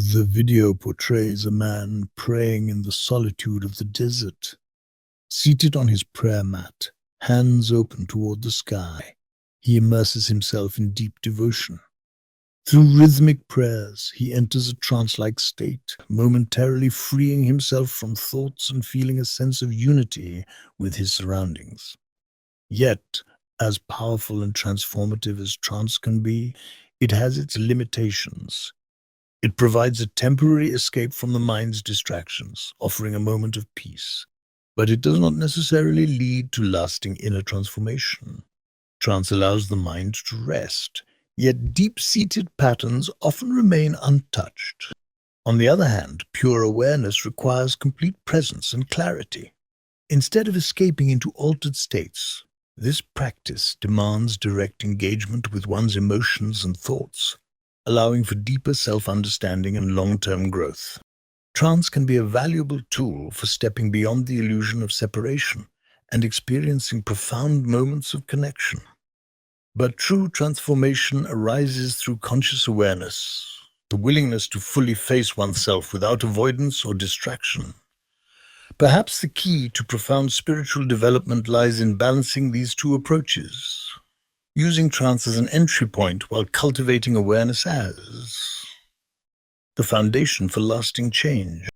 The video portrays a man praying in the solitude of the desert, seated on his prayer mat, hands open toward the sky. He immerses himself in deep devotion. Through rhythmic prayers, he enters a trance-like state, momentarily freeing himself from thoughts and feeling a sense of unity with his surroundings. Yet, as powerful and transformative as trance can be, it has its limitations. It provides a temporary escape from the mind's distractions, offering a moment of peace. But it does not necessarily lead to lasting inner transformation. Trance allows the mind to rest, yet deep-seated patterns often remain untouched. On the other hand, pure awareness requires complete presence and clarity. Instead of escaping into altered states, this practice demands direct engagement with one's emotions and thoughts, allowing for deeper self-understanding and long-term growth. Trance can be a valuable tool for stepping beyond the illusion of separation and experiencing profound moments of connection. But true transformation arises through conscious awareness, the willingness to fully face oneself without avoidance or distraction. Perhaps the key to profound spiritual development lies in balancing these two approaches, using trance as an entry point while cultivating awareness as the foundation for lasting change.